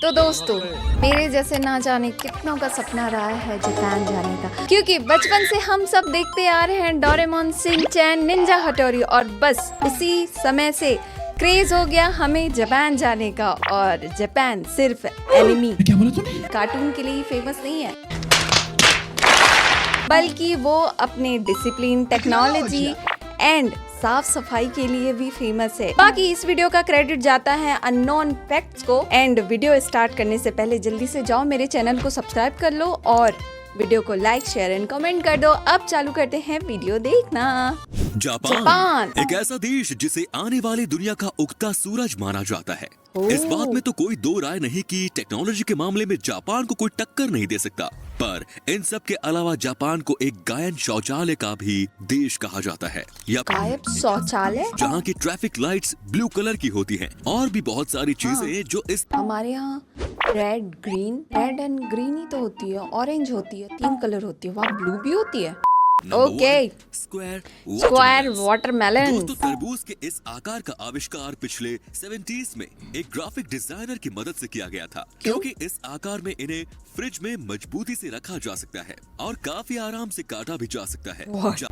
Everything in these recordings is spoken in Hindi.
तो दोस्तों, मेरे जैसे ना जाने कितनों का सपना रहा है जापान जाने का, क्योंकि बचपन से हम सब देखते आ रहे हैं डोरेमोन, शिनचैन, निंजा हथौड़ी, और बस उसी समय से क्रेज हो गया हमें जापान जाने का। और जापान सिर्फ एनिमी कार्टून के लिए ही फेमस नहीं है, बल्कि वो अपने डिसिप्लिन, टेक्नोलॉजी एंड साफ सफाई के लिए भी फेमस है। बाकी इस वीडियो का क्रेडिट जाता है अननोन फैक्ट्स को। एंड वीडियो स्टार्ट करने से पहले जल्दी से जाओ मेरे चैनल को सब्सक्राइब कर लो और वीडियो को लाइक, शेयर एंड कमेंट कर दो। अब चालू करते हैं वीडियो देखना। जापान एक ऐसा देश जिसे आने वाली दुनिया का उगता सूरज माना जाता है। इस बात में तो कोई दो राय नहीं कि टेक्नोलॉजी के मामले में जापान को कोई टक्कर नहीं दे सकता। पर इन सब के अलावा जापान को एक गायन शौचालय का भी देश कहा जाता है। गायब शौचालय, जहाँ की ट्रैफिक लाइट्स ब्लू कलर की होती हैं और भी बहुत सारी चीजें जो इस हमारे यहाँ रेड एंड ग्रीन ही तो होती है, ऑरेंज होती है, 3 कलर होती है, वहाँ ब्लू भी होती है। Okay, square watermelon. दोस्तों, तरबूज के इस आकार का आविष्कार पिछले 70s में एक ग्राफिक डिजाइनर की मदद से किया गया था, क्योंकि इस आकार में इन्हें फ्रिज में मजबूती से रखा जा सकता है और काफी आराम से काटा भी जा सकता है।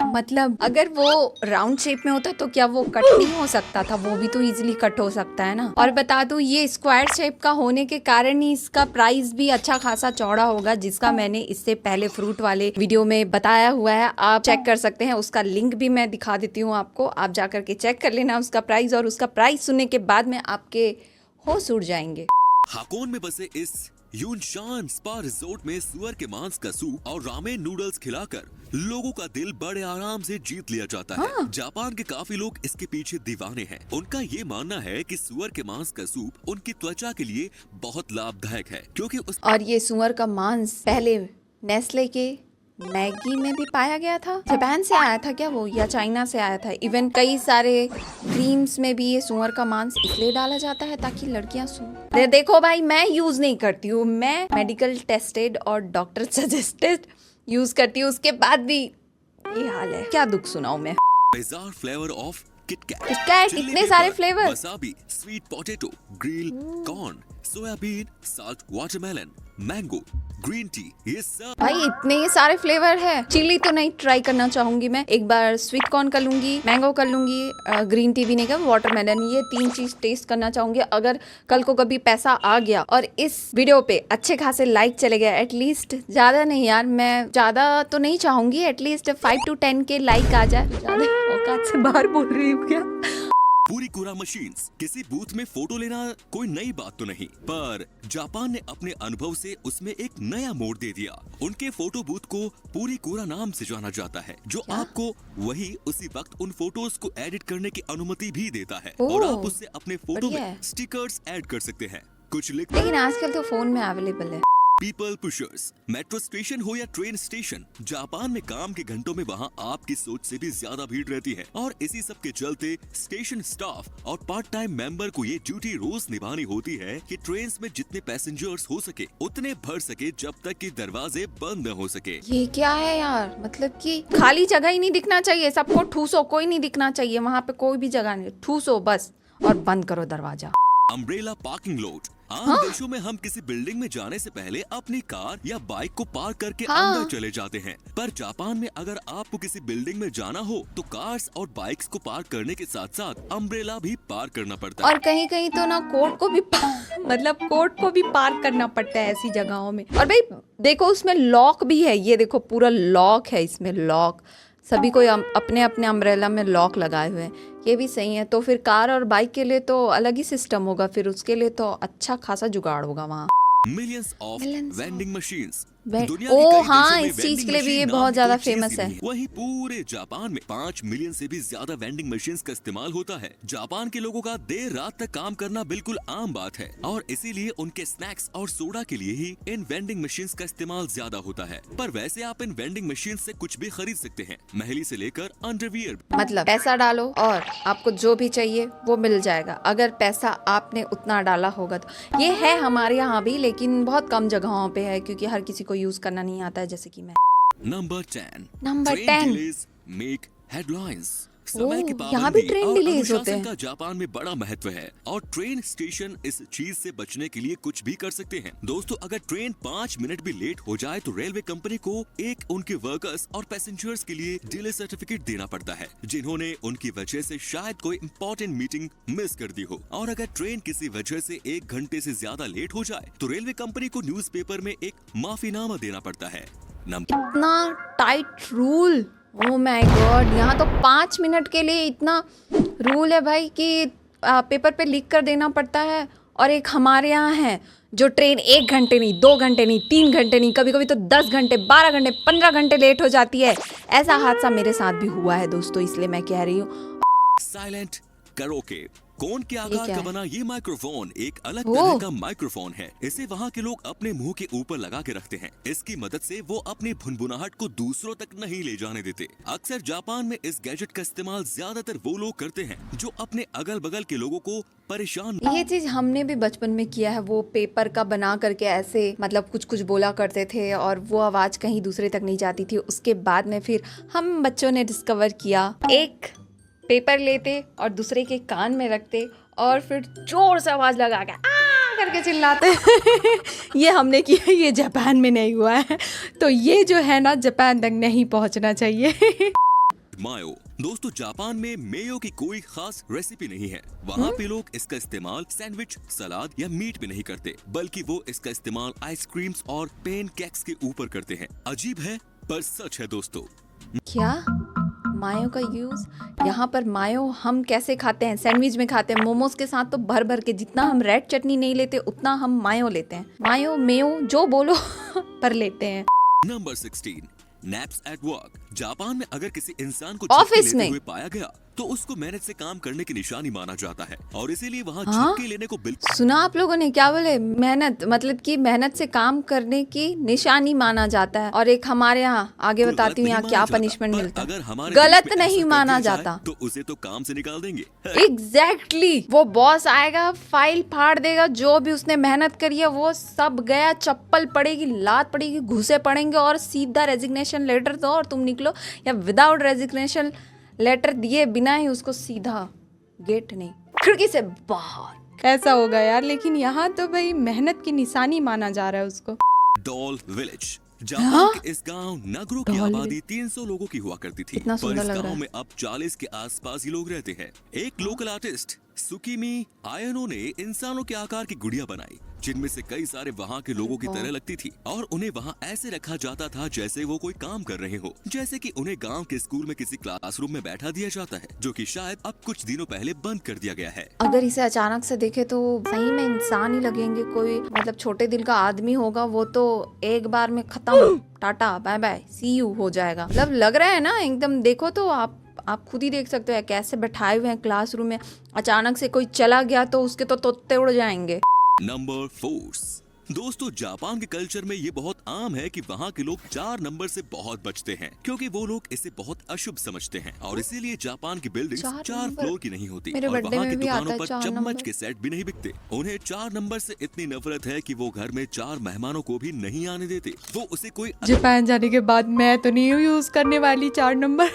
मतलब अगर वो राउंड शेप में होता तो क्या वो कट नहीं हो सकता था? वो भी तो इजीली कट हो सकता है ना। और बता दूं, ये स्क्वायर शेप का होने के कारण ही इसका प्राइस भी अच्छा खासा चौड़ा होगा, जिसका मैंने इससे पहले फ्रूट वाले वीडियो में बताया हुआ है। आप चेक कर सकते हैं, उसका लिंक भी मैं दिखा देती हूँ आपको। आप जाकर के चेक कर लेना उसका प्राइस, और उसका प्राइस सुनने के बाद में आपके होश उड़ जाएंगे। हाकोन में बसे इस यूनशान स्पा रिजोर्ट में सुअर के मांस का सूप और रामेन नूडल्स खिलाकर लोगों का दिल बड़े आराम से जीत लिया जाता है। जापान के काफी लोग इसके पीछे दीवाने हैं। उनका ये मानना है कि सुअर के मांस का सूप उनकी त्वचा के लिए बहुत लाभदायक है, क्योंकि और ये सुअर का मांस पहले नेस्ले के मैगी में भी पाया गया था। जापान से आया था क्या वो, या चाइना से आया था? इवन कई सारे क्रीम्स में भी ये सुअर का मांस इसलिए डाला जाता है ताकि लड़कियां सो। देखो भाई, मैं यूज नहीं करती हूँ, मैं मेडिकल टेस्टेड और डॉक्टर सजेस्टेड यूज करती हूँ। उसके बाद भी ये हाल है, क्या दुख सुनाऊं मैं। बिजार फ्लेवर ऑफ किटकैट, इतने सारे flavour, wasabi, sweet potato, grill corn, soybean, salt watermelon, mango, green tea, ये सब भाई इतने सारे फ्लेवर है। चिली तो नहीं ट्राई करना चाहूंगी मैं, एक बार स्वीट कॉर्न कर लूंगी, मैंगो कर लूंगी, ग्रीन टी भी नहीं कर, वाटरमेलन, ये 3 चीज टेस्ट करना चाहूंगी। अगर कल को कभी पैसा आ गया और इस वीडियो पे अच्छे खासे लाइक चले गए, एटलीस्ट ज्यादा नहीं यार, मैं ज्यादा तो नहीं चाहूंगी, एटलीस्ट 5 to 10 के लाइक आ जाए। ज्यादा औकात से बाहर बोल रही हूँ क्या? पूरी कूरा मशीन्स, किसी बूथ में फोटो लेना कोई नई बात तो नहीं, पर जापान ने अपने अनुभव से उसमें एक नया मोड़ दे दिया। उनके फोटो बूथ को पूरी कूरा नाम से जाना जाता है, जो आपको वही उसी वक्त उन फोटोज को एडिट करने की अनुमति भी देता है, और आप उससे अपने फोटो में स्टिकर्स ऐड कर सकते हैं। कुछ लेकिन आजकल तो फोन में अवेलेबल है। पीपल पुशर्स, मेट्रो स्टेशन हो या ट्रेन स्टेशन, जापान में काम के घंटों में वहाँ आपकी सोच से भी ज्यादा भीड़ रहती है, और इसी सब के चलते स्टेशन स्टाफ और पार्ट टाइम मेंबर को ये ड्यूटी रोज निभानी होती है कि ट्रेन में जितने पैसेंजर्स हो सके उतने भर सके, जब तक कि दरवाजे बंद न हो सके। ये क्या है यार, मतलब कि खाली जगह ही नहीं दिखना चाहिए, सबको ठूसो, कोई नहीं दिखना चाहिए वहाँ पे, कोई भी जगह नहीं, ठूसो बस और बंद करो दरवाजा। अम्ब्रेला पार्किंग लॉट, आम देशों में हम किसी बिल्डिंग में जाने से पहले अपनी कार या बाइक को पार्क करके अंदर चले जाते हैं, पर जापान में अगर आपको किसी बिल्डिंग में जाना हो तो कार्स और बाइक्स को पार्क करने के साथ साथ अम्ब्रेला भी पार्क करना पड़ता है। और कहीं कहीं तो ना कोर्ट को भी मतलब कोर्ट को भी पार्क करना पड़ता है ऐसी जगहों में। और भाई देखो, उसमें लॉक भी है, ये देखो पूरा लॉक है इसमें, लॉक, सभी को अपने अपने अम्ब्रेला में लॉक लगाए हुए हैं, ये भी सही है। तो फिर कार और बाइक के लिए तो अलग ही सिस्टम होगा, फिर उसके लिए तो अच्छा खासा जुगाड़ होगा वहाँ। मिलियंस ऑफ वेंडिंग मशीन्स, हाँ, इस चीज के लिए भी ये बहुत ज्यादा फेमस है। वहीं पूरे जापान में 5 मिलियन से भी ज्यादा वेंडिंग मशीन्स का इस्तेमाल होता है। जापान के लोगों का देर रात तक काम करना बिल्कुल आम बात है, और इसीलिए उनके स्नैक्स और सोडा के लिए ही इन वेंडिंग मशीन्स का इस्तेमाल ज्यादा होता है। पर वैसे आप इन वेंडिंग मशीन से कुछ भी खरीद सकते हैं, महली से लेकर अंडरवियर। मतलब पैसा डालो और आपको जो भी चाहिए वो मिल जाएगा, अगर पैसा आपने उतना डाला होगा तो। ये है हमारे यहाँ भी, लेकिन बहुत कम जगहों पे है, क्योंकि हर किसी को यूज करना नहीं आता है, जैसे कि मैं। Number 10 make headlines. समय की यहाँ भी पाबंदी ट्रेन और डिलेज होते अनुशासन हैं। का जापान में बड़ा महत्व है और ट्रेन स्टेशन इस चीज से बचने के लिए कुछ भी कर सकते हैं। दोस्तों, अगर ट्रेन 5 मिनट भी लेट हो जाए तो रेलवे कंपनी को एक उनके वर्कर्स और पैसेंजर्स के लिए डिले सर्टिफिकेट देना पड़ता है, जिन्होंने उनकी वजह से शायद कोई इम्पोर्टेंट मीटिंग मिस कर दी हो। और अगर ट्रेन किसी वजह से 1 घंटे से ज्यादा लेट हो जाए तो रेलवे कंपनी को न्यूज़पेपर में एक माफीनामा देना पड़ता है। इतना tight rule, oh my God. यहाँ तो 5 मिनट के लिए इतना रूल है भाई कि पेपर पे लिख कर देना पड़ता है। और एक हमारे यहाँ है जो ट्रेन 1 घंटे नहीं, 2 घंटे नहीं, 3 घंटे नहीं, कभी कभी तो 10 घंटे, 12 घंटे, 15 घंटे लेट हो जाती है। ऐसा हादसा मेरे साथ भी हुआ है दोस्तों, इसलिए मैं कह रही हूँ। साइलेंट करोके कोन के आकार क्या का है? बना ये माइक्रोफोन एक अलग ओ। तरह का माइक्रोफोन है। इसे वहाँ के लोग अपने मुंह के ऊपर लगा के रखते हैं। इसकी मदद से वो अपनी भुनभुनाहट को दूसरों तक नहीं ले जाने देते। अक्सर जापान में इस गैजेट का इस्तेमाल ज्यादातर वो लोग करते हैं जो अपने अगल बगल के लोगों को परेशान। ये चीज हमने भी बचपन में किया है। वो पेपर का बना करके ऐसे मतलब कुछ कुछ बोला करते थे और वो आवाज कहीं दूसरे तक नहीं जाती थी। उसके बाद में फिर हम बच्चों ने डिस्कवर किया, एक पेपर लेते और दूसरे के कान में रखते और फिर जोर से आवाज लगा के आ करके चिल्लाते। ये हमने किया, ये जापान में नहीं हुआ है। तो ये जो है ना, जापान तक नहीं पहुंचना चाहिए। मायो दोस्तों, जापान में मेयो की कोई खास रेसिपी नहीं है। वहाँ पे लोग इसका इस्तेमाल सैंडविच, सलाद या मीट पे नहीं करते, बल्कि वो इसका इस्तेमाल आइसक्रीम्स और पेन केक्स के ऊपर करते हैं। अजीब है पर सच है दोस्तों। क्या मायो का यूज यहाँ पर? मायो हम कैसे खाते हैं? सैंडविच में खाते हैं, मोमोज के साथ तो भर भर के। जितना हम रेड चटनी नहीं लेते उतना हम मायो लेते हैं। मायो मेयो जो बोलो पर लेते हैं। Number 16, naps at work. Japan में अगर किसी इंसान को ऑफिस छुट्टी में? लेते हुए पाया गया तो उसको मेहनत से काम करने की निशानी माना जाता है और इसीलिए वहाँ हाँ? छुट्टी लेने को बिल्कुल सुना आप लोगों ने? क्या बोले? मेहनत मतलब कि मेहनत से काम करने की निशानी माना जाता है। और एक हमारे यहाँ आगे गलत बताती हूँ नहीं यहाँ माना क्या जाता, पनिशमेंट पर मिलता अगर है। हमारे गलत देश में नहीं ऐसा कर माना दिया जाए जाता। तो उसे तो काम से निकाल देंगे। एग्जैक्टली वो बॉस आएगा, फाइल फाड़ देगा, जो भी उसने मेहनत करी है वो सब गया। चप्पल पड़ेगी, लात पड़ेगी, घुसे पड़ेंगे और सीधा रेजिग्नेशन लेटर दो और तुम निकलो, या विदाउट रेजिग्नेशन लेटर दिए बिना ही उसको सीधा गेट नहीं खिड़की से बाहर। ऐसा होगा यार। लेकिन यहाँ तो भाई मेहनत की निशानी माना जा रहा है उसको। Doll village. जापान के इस गांव नगरो की डॉल आबादी 300 लोगों की हुआ करती थी, कितना पर सुंदर इस लग रहा गांव है। में अब 40 के आसपास ही लोग रहते हैं। एक लोकल आर्टिस्ट सुकीमी आयनो ने इंसानों के आकार की गुड़िया बनाई, जिनमें से कई सारे वहाँ के लोगों की तरह लगती थी और उन्हें वहाँ ऐसे रखा जाता था जैसे वो कोई काम कर रहे हो। जैसे कि उन्हें गांव के स्कूल में किसी क्लासरूम में बैठा दिया जाता है, जो कि शायद अब कुछ दिनों पहले बंद कर दिया गया है। अगर इसे अचानक से देखे तो सही में इंसान ही लगेंगे। कोई मतलब छोटे दिल का आदमी होगा, वो तो एक बार में खत्म, tata bye bye see you हो जाएगा। मतलब लग रहा है ना एकदम। देखो तो आप खुद ही देख सकते हो कैसे बैठाए हुए हैं क्लासरूम में। अचानक से कोई चला गया तो उसके तो तोते उड़ जाएंगे। नंबर 4। दोस्तों, जापान के कल्चर में ये बहुत आम है कि वहाँ के लोग 4 नंबर से बहुत बचते हैं, क्योंकि वो लोग इसे बहुत अशुभ समझते हैं और इसीलिए जापान की बिल्डिंग्स 4 नंबर? फ्लोर की नहीं होती मेरे और बर्थडे वहाँ में की भी आता दुकानों है पर 4 चम्मच नंबर। के सेट भी नहीं बिकते। उन्हें 4 नंबर से इतनी नफरत है कि वो घर में 4 मेहमानों को भी नहीं आने देते। वो उसे कोई जापान जाने के बाद मैं तो नहीं यूज करने वाली 4 नंबर।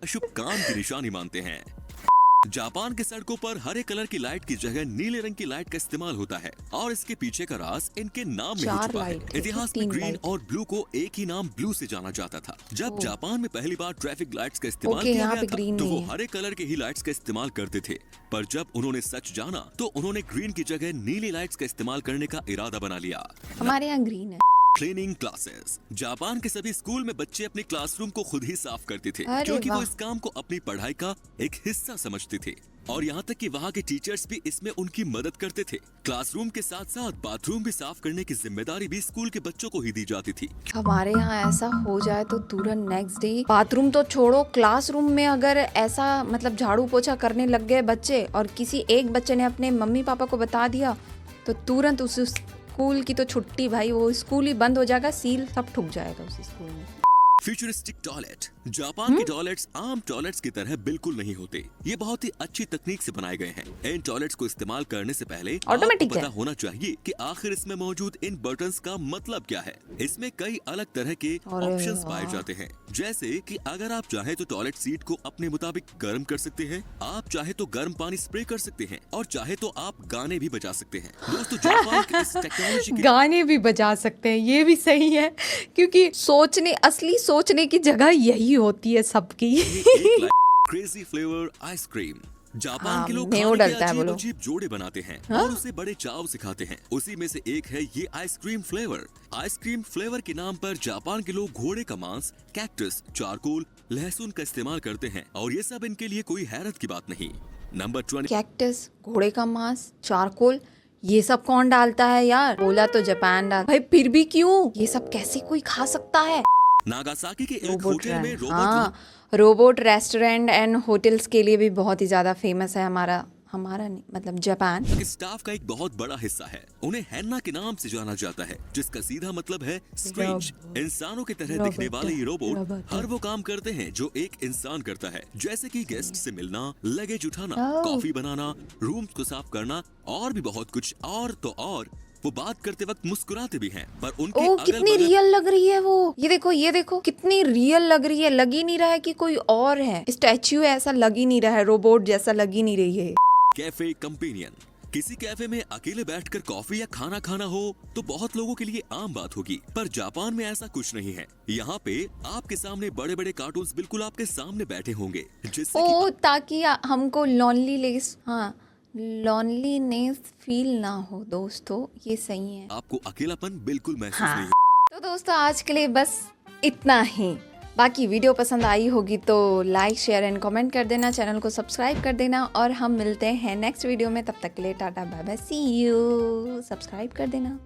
अशुभ काम की निशानी मानते हैं। जापान के सड़कों पर हरे कलर की लाइट की जगह नीले रंग की लाइट का इस्तेमाल होता है और इसके पीछे का राज इनके नाम में ही 4 छुपा है। लाइट, इतिहास में 3 ग्रीन लाइट। और ब्लू को एक ही नाम ब्लू से जाना जाता था। जब जापान में पहली बार ट्रैफिक लाइट्स का इस्तेमाल ओके, किया यहाँ गया पे था ग्रीन तो वो नहीं है। हरे कलर के ही लाइट्स का इस्तेमाल करते थे, पर जब उन्होंने सच जाना तो उन्होंने ग्रीन की जगह नीली लाइट्स का इस्तेमाल करने का इरादा बना लिया। हमारे यहाँ ग्रीन है। Cleaning classes. जापान के सभी स्कूल में बच्चे अपने क्लासरूम को खुद ही साफ करते थे, अरे क्योंकि वो वाह। इस काम को अपनी पढ़ाई का एक हिस्सा समझते थे और यहाँ तक कि वहाँ के टीचर्स भी इसमें उनकी मदद करते थे। क्लासरूम के साथ साथ बाथरूम भी साफ करने की जिम्मेदारी भी स्कूल के बच्चों को ही दी जाती थी। हमारे यहाँ ऐसा हो जाए तो तुरंत नेक्स्ट डे, बाथरूम तो छोड़ो, क्लासरूम में अगर ऐसा मतलब झाड़ू पोछा करने लग गए बच्चे और किसी एक बच्चे ने अपने मम्मी पापा को बता दिया तो तुरंत उस स्कूल की तो छुट्टी भाई। वो स्कूल ही बंद हो जाएगा, सील सब ठुक जाएगा उस स्कूल में। Futuristic toilet. जापान के टॉयलेट्स आम टॉयलेट्स की तरह बिल्कुल नहीं होते। ये बहुत ही अच्छी तकनीक से बनाए गए हैं। इन टॉयलेट्स को इस्तेमाल करने से पहले आपको ऑटोमेटिक पता है। होना चाहिए कि आखिर इसमें मौजूद इन बटन्स का मतलब क्या है। इसमें कई अलग तरह के अरे ऑप्शंस वाह। पाए जाते हैं, जैसे कि अगर आप चाहे तो टॉयलेट सीट को अपने मुताबिक गर्म कर सकते हैं, आप चाहे तो गर्म पानी स्प्रे कर सकते हैं, और चाहे तो आप गाने भी बजा सकते हैं। दोस्तों, जापान की इस टेक्नोलॉजी के गाने भी बजा सकते हैं, ये भी सही है, क्योंकि असली सोचने की जगह यही होती है सबकी। Crazy flavour ice cream. जापान हाँ, के लोग मेयो खाने के डलता है अजीब बोलो। अजीब जोड़े बनाते हैं और उसे बड़े चाव से खाते हैं। उसी में से एक है ये आइसक्रीम फ्लेवर। आइसक्रीम फ्लेवर के नाम पर जापान के लोग घोड़े का मांस, कैक्टस, चारकोल, लहसुन का इस्तेमाल करते हैं, और ये सब इनके लिए कोई हैरत की बात नहीं। नंबर 20। कैक्टस, घोड़े का मांस, चारकोल, ये सब कौन डालता है यार? बोला तो जापान डाल भाई, फिर भी क्यों? ये सब कैसे कोई खा सकता है? नागासाकी के एक रोबोट होटल में रोबोट हाँ, रोबोट रेस्टोरेंट एंड होटल्स के लिए भी बहुत ही ज्यादा फेमस है हमारा नहीं, मतलब जापान। स्टाफ का एक बहुत बड़ा हिस्सा है। उन्हें हैन्ना के नाम से जाना जाता है, जिसका सीधा मतलब है स्ट्रेंज। इंसानों की तरह दिखने वाले ये रोबोट हर वो काम करते हैं जो एक इंसान करता है, जैसे कि गेस्ट से मिलना, लगेज उठाना, कॉफी बनाना, रूम्स को साफ करना, और भी बहुत कुछ। और तो और वो बात करते वक्त मुस्कुराते भी हैं, पर उनके ओ, अगल कितनी बगल रियल लग रही है वो। ये देखो कितनी रियल लग रही है। लग ही नहीं रहा है कि कोई और है, स्टैच्यू है ऐसा लग ही नहीं रहा है, रोबोट जैसा लग ही नहीं रही है। Cafe companion. किसी कैफे में अकेले बैठकर कॉफी या खाना खाना हो तो बहुत लोगों के लिए आम बात होगी, पर जापान में ऐसा कुछ नहीं है। यहाँ पे आपके सामने बड़े बड़े कार्टून्स बिल्कुल आपके सामने बैठे होंगे, जिससे ओ, ताकि हमको लॉनलीनेस फील ना हो। दोस्तों, ये सही है। आपको अकेलापन बिल्कुल महसूस हाँ। नहीं। तो दोस्तों, आज के लिए बस इतना ही। बाकी वीडियो पसंद आई होगी तो लाइक, शेयर एंड कमेंट कर देना, चैनल को सब्सक्राइब कर देना, और हम मिलते हैं नेक्स्ट वीडियो में। तब तक के लिए tata bye bye, see you. Subscribe कर देना।